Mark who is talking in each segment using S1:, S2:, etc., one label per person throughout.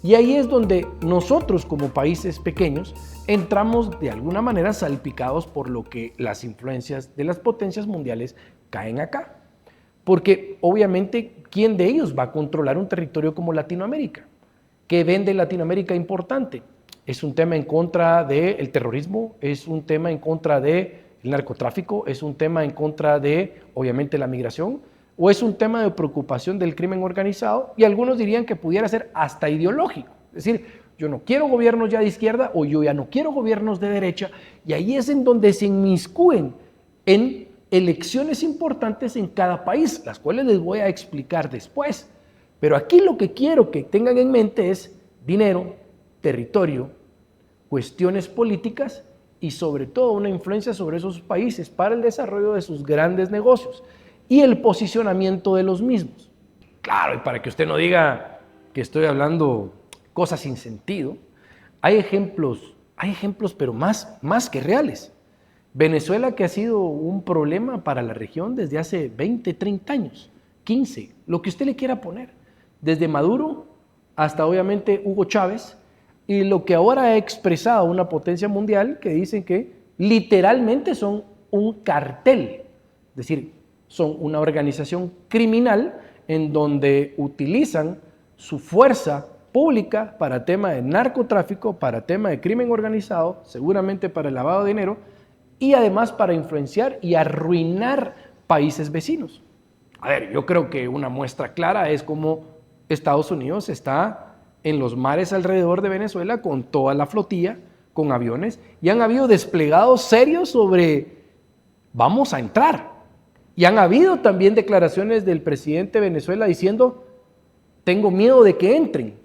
S1: Y ahí es donde nosotros como países pequeños entramos de alguna manera salpicados por lo que las influencias de las potencias mundiales caen acá. Porque obviamente, ¿quién de ellos va a controlar un territorio como Latinoamérica? ¿Qué vende Latinoamérica importante? Es un tema en contra del terrorismo, es un tema en contra del narcotráfico, es un tema en contra de, obviamente, la migración, o es un tema de preocupación del crimen organizado, y algunos dirían que pudiera ser hasta ideológico. Es decir, yo no quiero gobiernos ya de izquierda o yo ya no quiero gobiernos de derecha, y ahí es en donde se inmiscuyen en elecciones importantes en cada país, las cuales les voy a explicar después. Pero aquí lo que quiero que tengan en mente es dinero, territorio, cuestiones políticas y sobre todo una influencia sobre esos países para el desarrollo de sus grandes negocios y el posicionamiento de los mismos. Claro, y para que usted no diga que estoy hablando cosas sin sentido, hay ejemplos pero más que reales. Venezuela, que ha sido un problema para la región desde hace 20, 30 años, 15, lo que usted le quiera poner, desde Maduro hasta obviamente Hugo Chávez, y lo que ahora ha expresado una potencia mundial que dicen que literalmente son un cartel, es decir, son una organización criminal en donde utilizan su fuerza pública para tema de narcotráfico, para tema de crimen organizado, seguramente para el lavado de dinero y además para influenciar y arruinar países vecinos. A ver, yo creo que una muestra clara es cómo Estados Unidos está en los mares alrededor de Venezuela con toda la flotilla, con aviones, y han habido desplegados serios sobre vamos a entrar. Y han habido también declaraciones del presidente de Venezuela diciendo tengo miedo de que entren.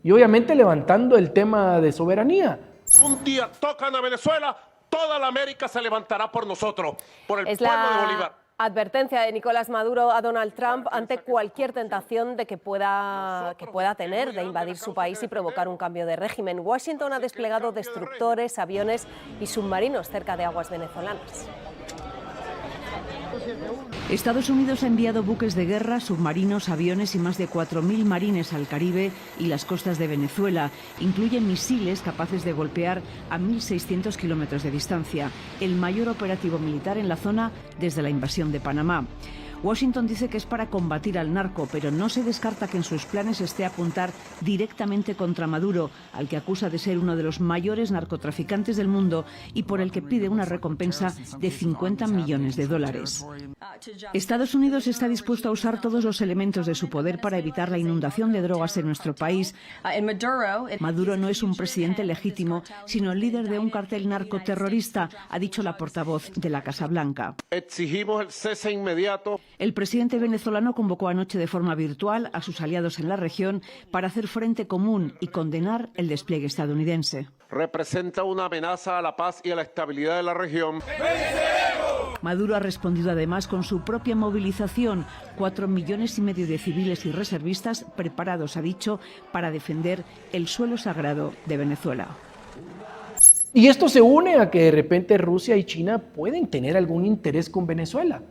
S1: Y obviamente levantando el tema de soberanía.
S2: Un día tocan a Venezuela, toda la América se levantará por nosotros, por el pueblo de Bolívar.
S3: Advertencia de Nicolás Maduro a Donald Trump ante cualquier tentación de que pueda tener de invadir su país y provocar un cambio de régimen. Washington ha desplegado destructores, aviones y submarinos cerca de aguas venezolanas.
S4: Estados Unidos ha enviado buques de guerra, submarinos, aviones y más de 4.000 marines al Caribe y las costas de Venezuela. Incluyen misiles capaces de golpear a 1.600 kilómetros de distancia, el mayor operativo militar en la zona desde la invasión de Panamá. Washington dice que es para combatir al narco, pero no se descarta que en sus planes esté apuntar directamente contra Maduro, al que acusa de ser uno de los mayores narcotraficantes del mundo y por el que pide una recompensa de $50 millones. Estados Unidos está dispuesto a usar todos los elementos de su poder para evitar la inundación de drogas en nuestro país. Maduro no es un presidente legítimo, sino el líder de un cartel narcoterrorista, ha dicho la portavoz de la Casa Blanca.
S2: Exigimos el cese inmediato.
S4: El presidente venezolano convocó anoche de forma virtual a sus aliados en la región para hacer frente común y condenar el despliegue estadounidense.
S2: Representa una amenaza a la paz y a la estabilidad de la región.
S4: Maduro ha respondido además con su propia movilización, 4,5 millones de civiles y reservistas preparados, ha dicho, para defender el suelo sagrado de Venezuela.
S1: Y esto se une a que de repente Rusia y China pueden tener algún interés con Venezuela.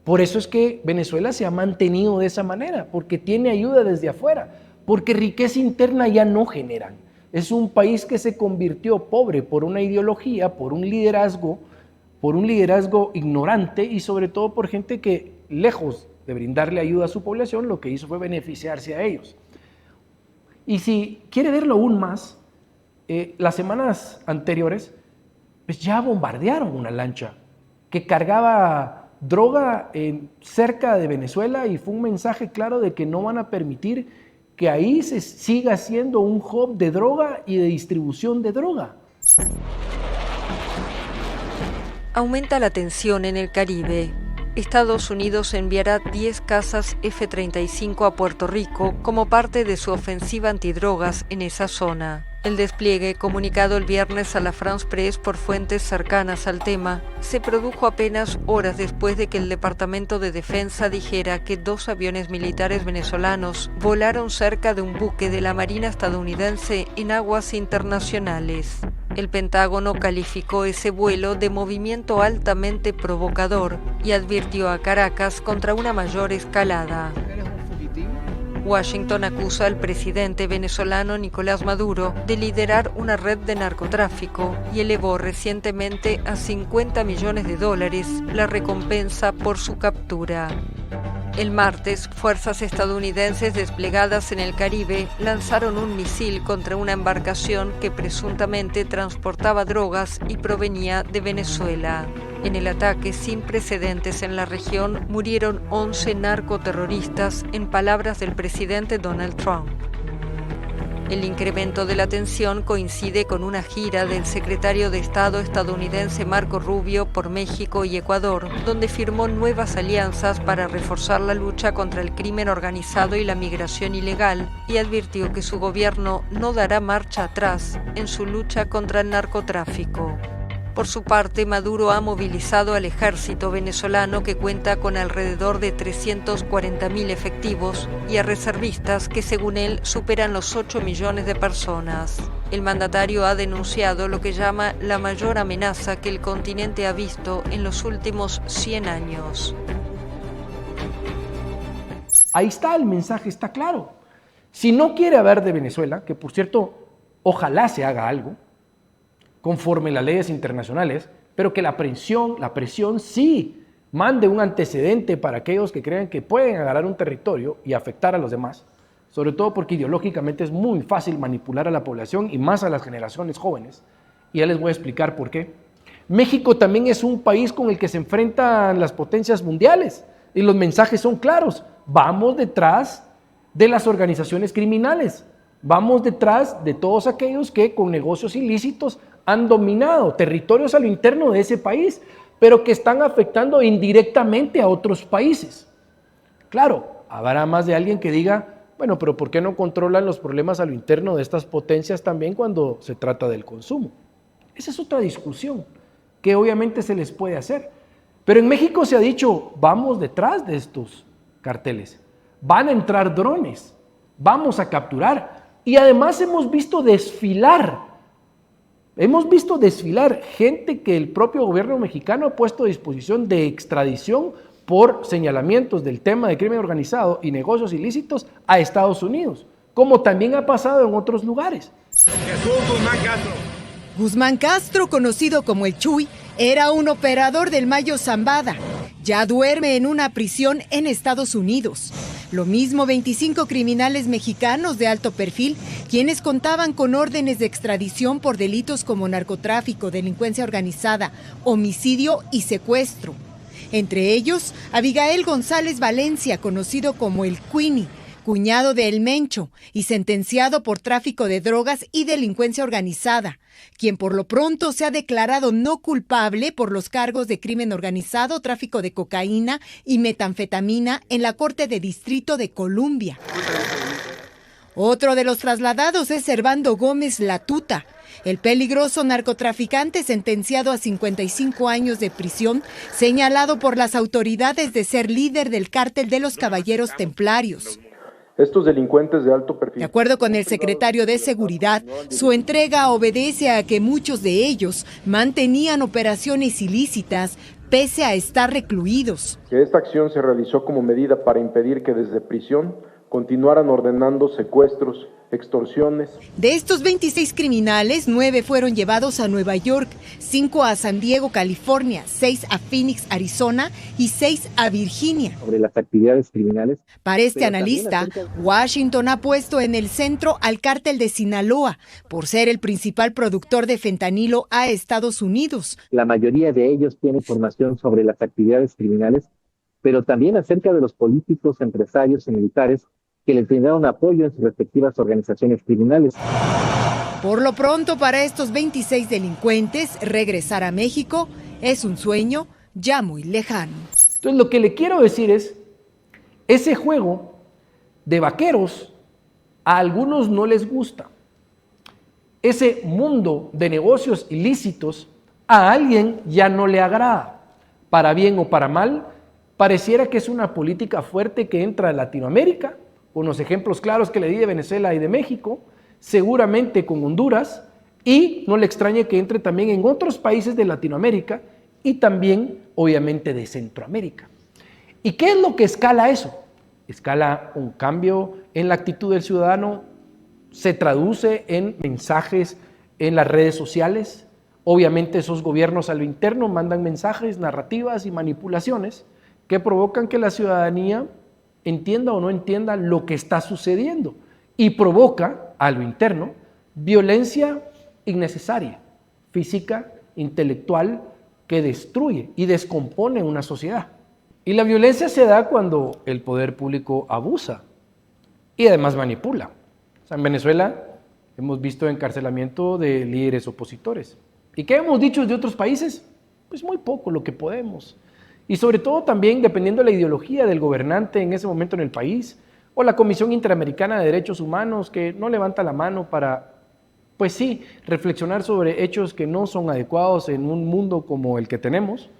S1: Por eso es que Venezuela se ha mantenido de esa manera, porque tiene ayuda desde afuera, porque riqueza interna ya no generan. Es un país que se convirtió pobre por una ideología, por un liderazgo ignorante y sobre todo por gente que, lejos de brindarle ayuda a su población, lo que hizo fue beneficiarse a ellos. Y si quiere verlo aún más, las semanas anteriores, pues ya bombardearon una lancha que cargaba droga cerca de Venezuela y fue un mensaje claro de que no van a permitir que ahí se siga siendo un hub de droga y de distribución de droga.
S5: Aumenta la tensión en el Caribe. Estados Unidos enviará 10 cazas F-35 a Puerto Rico como parte de su ofensiva antidrogas en esa zona. El despliegue, comunicado el viernes a la France Presse por fuentes cercanas al tema, se produjo apenas horas después de que el Departamento de Defensa dijera que 2 aviones militares venezolanos volaron cerca de un buque de la Marina estadounidense en aguas internacionales. El Pentágono calificó ese vuelo de movimiento altamente provocador y advirtió a Caracas contra una mayor escalada. Washington acusa al presidente venezolano Nicolás Maduro de liderar una red de narcotráfico y elevó recientemente a $50 millones la recompensa por su captura. El martes, fuerzas estadounidenses desplegadas en el Caribe lanzaron un misil contra una embarcación que presuntamente transportaba drogas y provenía de Venezuela. En el ataque sin precedentes en la región murieron 11 narcoterroristas, en palabras del presidente Donald Trump. El incremento de la tensión coincide con una gira del secretario de Estado estadounidense Marco Rubio por México y Ecuador, donde firmó nuevas alianzas para reforzar la lucha contra el crimen organizado y la migración ilegal, y advirtió que su gobierno no dará marcha atrás en su lucha contra el narcotráfico. Por su parte, Maduro ha movilizado al ejército venezolano, que cuenta con alrededor de 340.000 efectivos, y a reservistas que, según él, superan los 8 millones de personas. El mandatario ha denunciado lo que llama la mayor amenaza que el continente ha visto en los últimos 100 años.
S1: Ahí está, el mensaje está claro. Si no quiere haber de Venezuela, que por cierto, ojalá se haga algo, conforme las leyes internacionales, pero que la presión sí mande un antecedente para aquellos que crean que pueden agarrar un territorio y afectar a los demás, sobre todo porque ideológicamente es muy fácil manipular a la población y más a las generaciones jóvenes, y ya les voy a explicar por qué. México también es un país con el que se enfrentan las potencias mundiales, y los mensajes son claros: vamos detrás de las organizaciones criminales, vamos detrás de todos aquellos que con negocios ilícitos han dominado territorios a lo interno de ese país, pero que están afectando indirectamente a otros países. Claro, habrá más de alguien que diga, bueno, pero ¿por qué no controlan los problemas a lo interno de estas potencias también cuando se trata del consumo? Esa es otra discusión que obviamente se les puede hacer. Pero en México se ha dicho, vamos detrás de estos carteles, van a entrar drones, vamos a capturar, y además hemos visto desfilar gente que el propio gobierno mexicano ha puesto a disposición de extradición por señalamientos del tema de crimen organizado y negocios ilícitos a Estados Unidos, como también ha pasado en otros lugares.
S6: Guzmán Castro, conocido como el Chuy, era un operador del Mayo Zambada. Ya duerme en una prisión en Estados Unidos. Lo mismo 25 criminales mexicanos de alto perfil, quienes contaban con órdenes de extradición por delitos como narcotráfico, delincuencia organizada, homicidio y secuestro. Entre ellos, Abigail González Valencia, conocido como el Queenie, cuñado de El Mencho y sentenciado por tráfico de drogas y delincuencia organizada, quien por lo pronto se ha declarado no culpable por los cargos de crimen organizado, tráfico de cocaína y metanfetamina en la Corte de Distrito de Columbia. Otro de los trasladados es Servando Gómez La Tuta, el peligroso narcotraficante sentenciado a 55 años de prisión, señalado por las autoridades de ser líder del cártel de los Caballeros Templarios.
S7: Estos delincuentes de alto perfil.
S6: De acuerdo con el secretario de Seguridad, su entrega obedece a que muchos de ellos mantenían operaciones ilícitas pese a estar recluidos.
S7: Que esta acción se realizó como medida para impedir que desde prisión continuaran ordenando secuestros, extorsiones.
S6: De estos 26 criminales, 9 fueron llevados a Nueva York, 5 a San Diego, California, 6 a Phoenix, Arizona y 6 a Virginia.
S8: Sobre las actividades criminales.
S6: Para este analista, Washington ha puesto en el centro al cártel de Sinaloa por ser el principal productor de fentanilo a Estados Unidos.
S8: La mayoría de ellos tiene información sobre las actividades criminales, pero también acerca de los políticos, empresarios y militares que les brindaron apoyo en sus respectivas organizaciones criminales.
S6: Por lo pronto, para estos 26 delincuentes, regresar a México es un sueño ya muy lejano.
S1: Entonces, lo que le quiero decir es, ese juego de vaqueros a algunos no les gusta. Ese mundo de negocios ilícitos a alguien ya no le agrada. Para bien o para mal, pareciera que es una política fuerte que entra a Latinoamérica, con los ejemplos claros que le di de Venezuela y de México, seguramente con Honduras, y no le extrañe que entre también en otros países de Latinoamérica y también, obviamente, de Centroamérica. ¿Y qué es lo que escala eso? escala un cambio en la actitud del ciudadano, se traduce en mensajes en las redes sociales. Obviamente esos gobiernos a lo interno mandan mensajes, narrativas y manipulaciones que provocan que la ciudadanía entienda o no entienda lo que está sucediendo y provoca a lo interno violencia innecesaria, física, intelectual, que destruye y descompone una sociedad. Y la violencia se da cuando el poder público abusa y además manipula. O sea, en Venezuela hemos visto encarcelamiento de líderes opositores. ¿Y qué hemos dicho de otros países? Pues muy poco, lo que podemos. Y sobre todo también dependiendo de la ideología del gobernante en ese momento en el país, o la Comisión Interamericana de Derechos Humanos, que no levanta la mano para, pues sí, reflexionar sobre hechos que no son adecuados en un mundo como el que tenemos,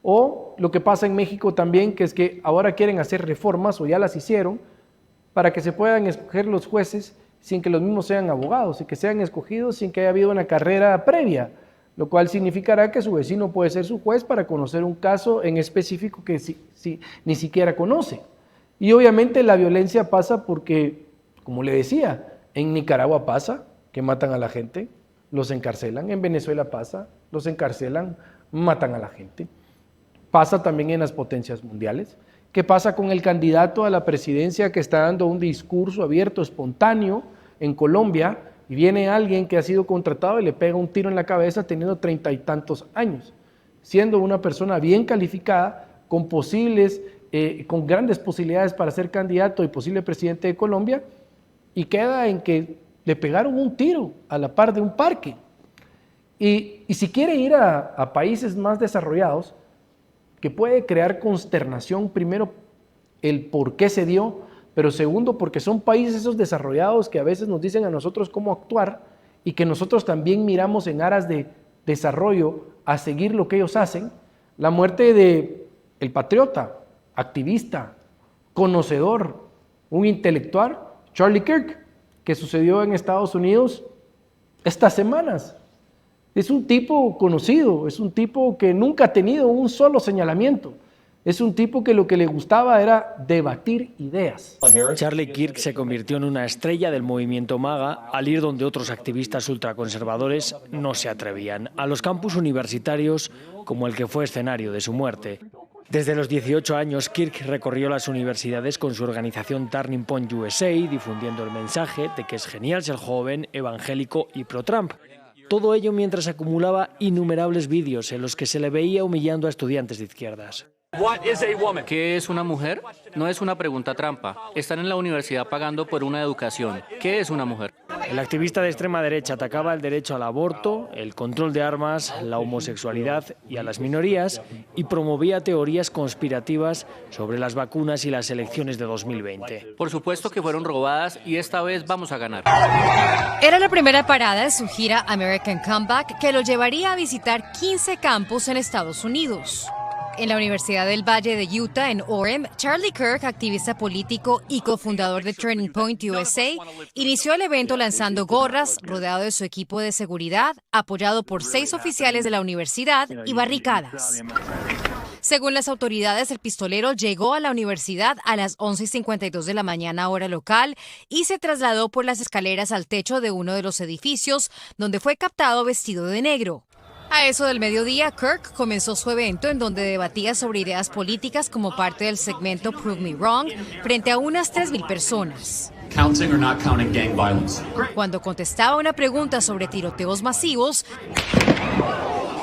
S1: o lo que pasa en México también, que es que ahora quieren hacer reformas, o ya las hicieron, para que se puedan escoger los jueces sin que los mismos sean abogados, y que sean escogidos sin que haya habido una carrera previa, lo cual significará que su vecino puede ser su juez para conocer un caso en específico que ni siquiera conoce. Y obviamente la violencia pasa porque, como le decía, en Nicaragua pasa que matan a la gente, los encarcelan, en Venezuela pasa, los encarcelan, matan a la gente. Pasa también en las potencias mundiales. ¿Qué pasa con el candidato a la presidencia que está dando un discurso abierto, espontáneo en Colombia, y viene alguien que ha sido contratado y le pega un tiro en la cabeza teniendo 30 y tantos años, siendo una persona bien calificada, con grandes posibilidades para ser candidato y posible presidente de Colombia, y queda en que le pegaron un tiro a la par de un parque? Y si quiere ir a países más desarrollados, que puede crear consternación, primero, el por qué se dio, pero segundo, porque son países esos desarrollados que a veces nos dicen a nosotros cómo actuar y que nosotros también miramos en aras de desarrollo a seguir lo que ellos hacen. La muerte de el patriota, activista, conocedor, un intelectual, Charlie Kirk, que sucedió en Estados Unidos estas semanas. Es un tipo conocido, es un tipo que nunca ha tenido un solo señalamiento. Es un tipo que lo que le gustaba era debatir ideas.
S9: Charlie Kirk se convirtió en una estrella del movimiento MAGA al ir donde otros activistas ultraconservadores no se atrevían, a los campus universitarios como el que fue escenario de su muerte. Desde los 18 años, Kirk recorrió las universidades con su organización Turning Point USA, difundiendo el mensaje de que es genial ser joven, evangélico y pro-Trump. Todo ello mientras acumulaba innumerables vídeos en los que se le veía humillando a estudiantes de izquierdas.
S10: ¿Qué es una mujer? No es una pregunta trampa. Están en la universidad pagando por una educación. ¿Qué es una mujer?
S9: El activista de extrema derecha atacaba el derecho al aborto, el control de armas, la homosexualidad y a las minorías, y promovía teorías conspirativas sobre las vacunas y las elecciones de 2020.
S10: Por supuesto que fueron robadas y esta vez vamos a ganar.
S11: Era la primera parada de su gira American Comeback, que lo llevaría a visitar 15 campus en Estados Unidos. En la Universidad del Valle de Utah, en Orem, Charlie Kirk, activista político y cofundador de Turning Point USA, inició el evento lanzando gorras, rodeado de su equipo de seguridad, apoyado por 6 oficiales de la universidad y barricadas. Según las autoridades, el pistolero llegó a la universidad a las 11:52 de la mañana hora local y se trasladó por las escaleras al techo de uno de los edificios, donde fue captado vestido de negro. A eso del mediodía, Kirk comenzó su evento en donde debatía sobre ideas políticas como parte del segmento Prove Me Wrong frente a unas 3,000 personas. Cuando contestaba una pregunta sobre tiroteos masivos,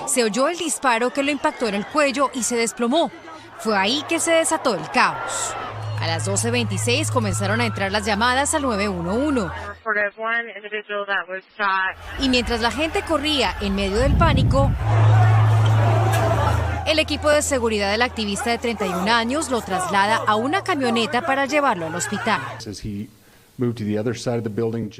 S11: se oyó el disparo que lo impactó en el cuello y se desplomó. Fue ahí que se desató el caos. A las 12:26 comenzaron a entrar las llamadas al 911. Y mientras la gente corría en medio del pánico, el equipo de seguridad del activista de 31 años lo traslada a una camioneta para llevarlo al hospital.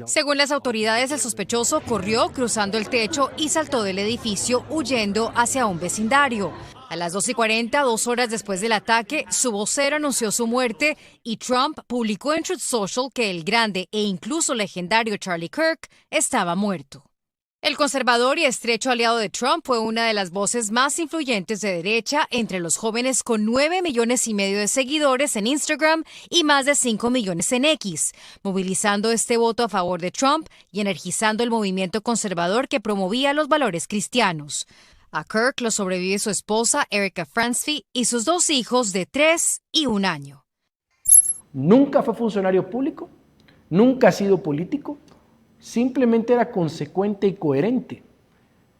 S11: Según las autoridades, el sospechoso corrió cruzando el techo y saltó del edificio huyendo hacia un vecindario. A las 2:40, 2 horas después del ataque, su vocero anunció su muerte y Trump publicó en Truth Social que el grande e incluso legendario Charlie Kirk estaba muerto. El conservador y estrecho aliado de Trump fue una de las voces más influyentes de derecha entre los jóvenes con 9,5 millones de seguidores en Instagram y más de 5 millones en X, movilizando este voto a favor de Trump y energizando el movimiento conservador que promovía los valores cristianos. A Kirk lo sobrevive su esposa, Erica Fransky, y sus 2 hijos de 3 y 1 año.
S1: Nunca fue funcionario público, nunca ha sido político, simplemente era consecuente y coherente.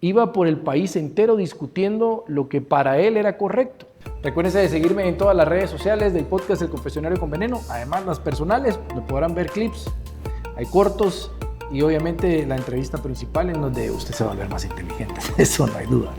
S1: Iba por el país entero discutiendo lo que para él era correcto. Recuérdense de seguirme en todas las redes sociales del podcast El Confesionario con Veneno. Además, las personales, me podrán ver clips, hay cortos y obviamente la entrevista principal en donde usted se va a volver más inteligente. Eso no hay duda.